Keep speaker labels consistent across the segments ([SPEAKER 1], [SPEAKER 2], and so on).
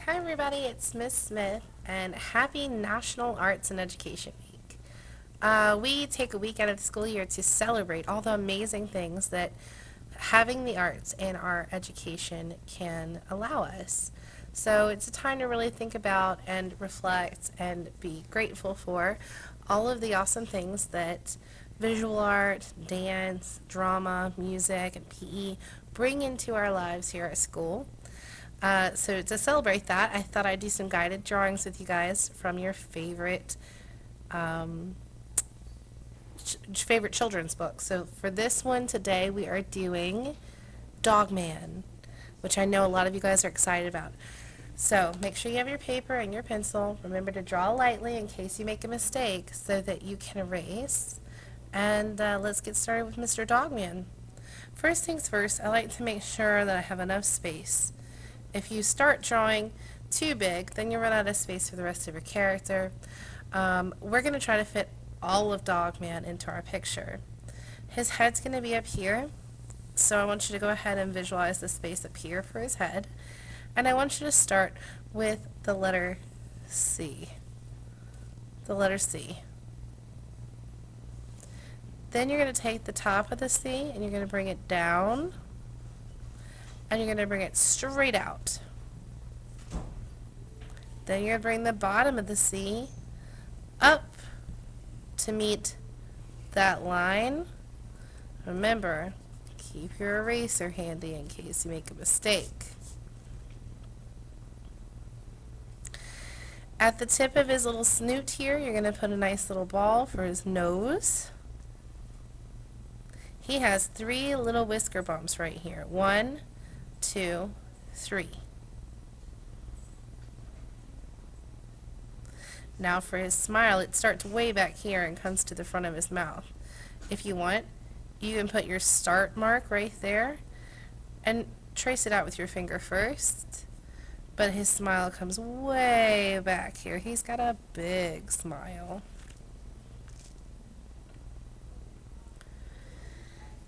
[SPEAKER 1] Hi everybody, it's Miss Smith and happy National Arts and Education Week. We take a week out of the school year to celebrate all the amazing things that having the arts in our education can allow us. So it's a time to really think about and reflect and be grateful for all of the awesome things that visual art, dance, drama, music, and PE bring into our lives here at school. So to celebrate that, I thought I'd do some guided drawings with you guys from your um, favorite children's book. So for this one today, we are doing Dogman, which I know a lot of you guys are excited about. So make sure you have your paper and your pencil. Remember to draw lightly in case you make a mistake so that you can erase. And let's get started with Mr. Dogman. First things first, I like to make sure that I have enough space. If you start drawing too big, then you run out of space for the rest of your character. We're going to try to fit all of Dogman into our picture. His head's going to be up here, so I want you to go ahead and visualize the space up here for his head. And I want you to start with the letter C. The letter C. Then you're going to take the top of the C and you're going to bring it down, and you're going to bring it straight out. Then you're going to bring the bottom of the C up to meet that line. Remember, keep your eraser handy in case you make a mistake. At the tip of his little snoot here, you're going to put a nice little ball for his nose. He has 3 little whisker bumps right here. 1, 2, 3. Now for his smile, it starts way back here and comes to the front of his mouth. If you want, you can put your start mark right there and trace it out with your finger first. But his smile comes way back here. He's got a big smile.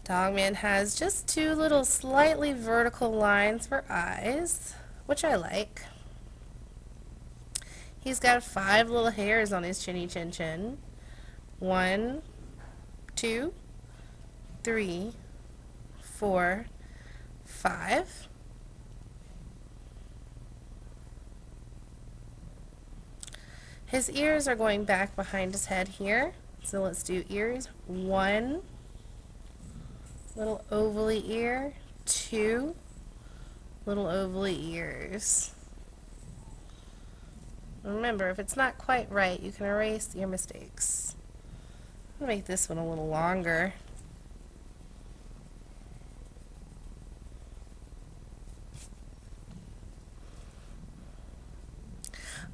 [SPEAKER 1] Dogman has just 2 little slightly vertical lines for eyes, which I like. He's got 5 little hairs on his chinny chin chin. 1, 2, 3, 4, 5. His ears are going back behind his head here. So let's do ears. 1 little ovally ear, 2 little ovally ears. Remember, if it's not quite right, you can erase your mistakes. I'm going to make this one a little longer.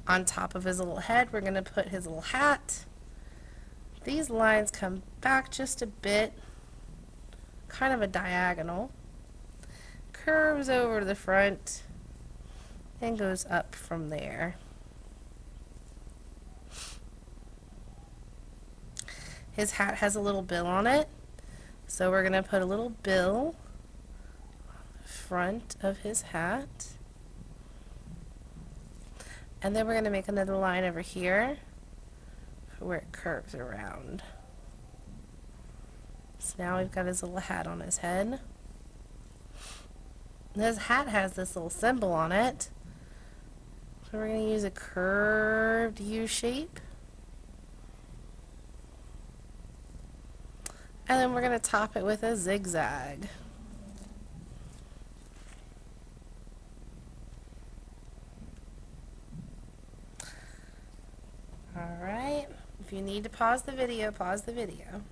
[SPEAKER 1] On top of his little head, we're going to put his little hat. These lines come back just a bit, kind of a diagonal, curves over to the front, and goes up from there. His hat has a little bill on it, so we're going to put a little bill on the front of his hat. And then we're going to make another line over here where it curves around. So now we've got his little hat on his head. And his hat has this little symbol on it. So we're going to use a curved U shape. And then we're going to top it with a zigzag. Alright, if you need to pause the video, pause the video.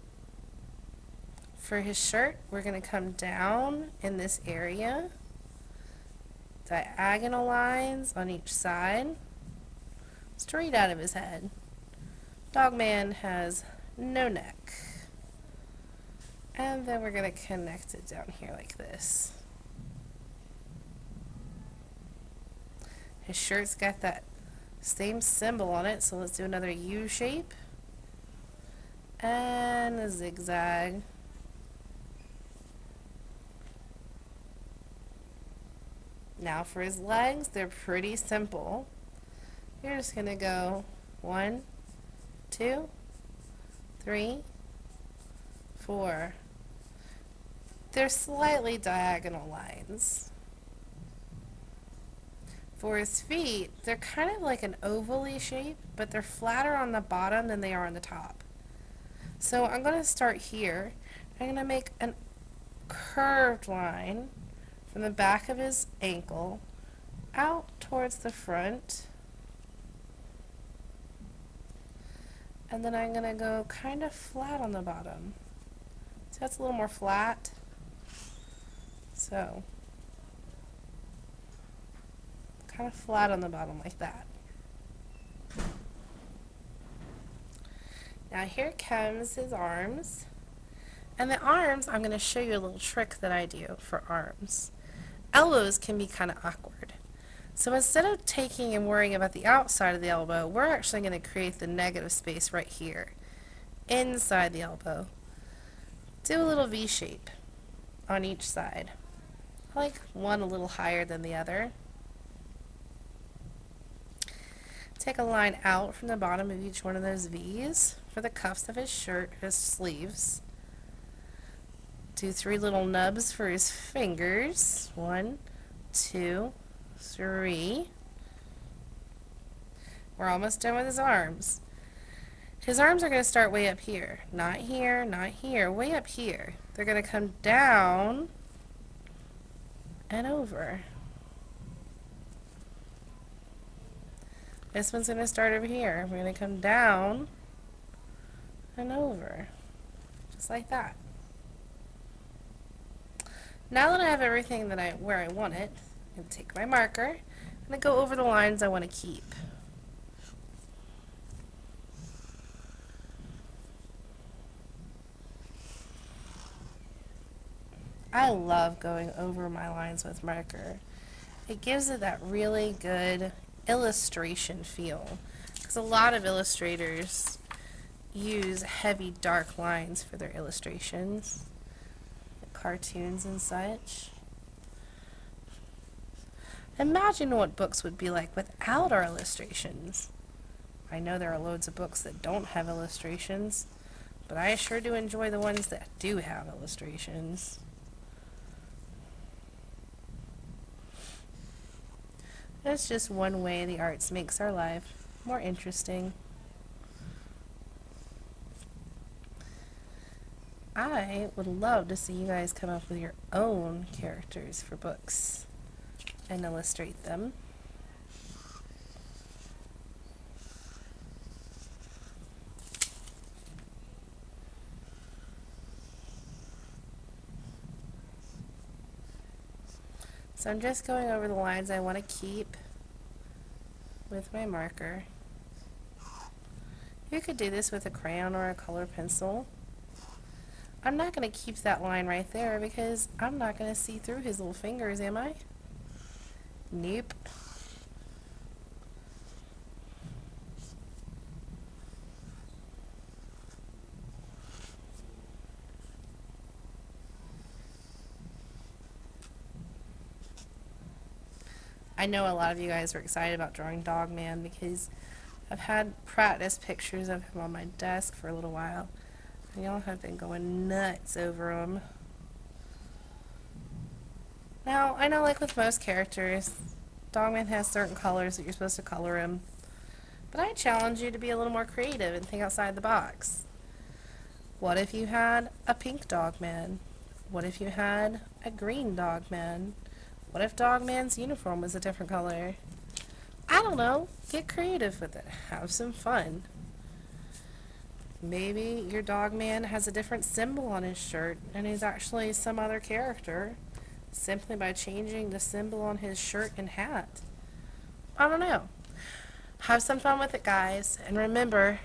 [SPEAKER 1] For his shirt, we're going to come down in this area, diagonal lines on each side, straight out of his head. Dogman has no neck. And then we're going to connect it down here like this. His shirt's got that same symbol on it, so let's do another U shape and a zigzag. Now for his legs, they're pretty simple. You're just going to go 1, 2, 3, 4. They're slightly diagonal lines. For his feet, they're kind of like an ovally shape, but they're flatter on the bottom than they are on the top. So I'm going to start here. I'm going to make a curved line from the back of his ankle out towards the front. And then I'm going to go kind of flat on the bottom. So that's a little more flat. So kind of flat on the bottom like that. Now here comes his arms. And the arms, I'm going to show you a little trick that I do for arms. Elbows can be kind of awkward. So instead of taking and worrying about the outside of the elbow, we're actually going to create the negative space right here, inside the elbow. Do a little V shape on each side. I like one a little higher than the other. Take a line out from the bottom of each one of those V's for the cuffs of his shirt, his sleeves. Do 3 little nubs for his fingers. 1, 2, 3. We're almost done with his arms. His arms are going to start way up here. Not here, not here, way up here. They're going to come down and over. This one's going to start over here. We're going to come down and over. Just like that. Now that I have everything that where I want it, I'm going to take my marker and I'm going to go over the lines I want to keep. I love going over my lines with marker. It gives it that really good illustration feel, because a lot of illustrators use heavy dark lines for their illustrations, cartoons and such. Imagine what books would be like without our illustrations. I know there are loads of books that don't have illustrations, but I sure do enjoy the ones that do have illustrations. That's just one way the arts makes our life more interesting. I would love to see you guys come up with your own characters for books and illustrate them. So I'm just going over the lines I want to keep with my marker. You could do this with a crayon or a color pencil. I'm not going to keep that line right there because I'm not going to see through his little fingers, am I? Nope. I know a lot of you guys are excited about drawing Dogman because I've had practice pictures of him on my desk for a little while. And y'all have been going nuts over him. Now, I know like with most characters, Dogman has certain colors that you're supposed to color him. But I challenge you to be a little more creative and think outside the box. What if you had a pink Dogman? What if you had a green Dogman? What if Dogman's uniform was a different color? I don't know. Get creative with it. Have some fun. Maybe your Dogman has a different symbol on his shirt and he's actually some other character simply by changing the symbol on his shirt and hat. I don't know. Have some fun with it, guys. And remember,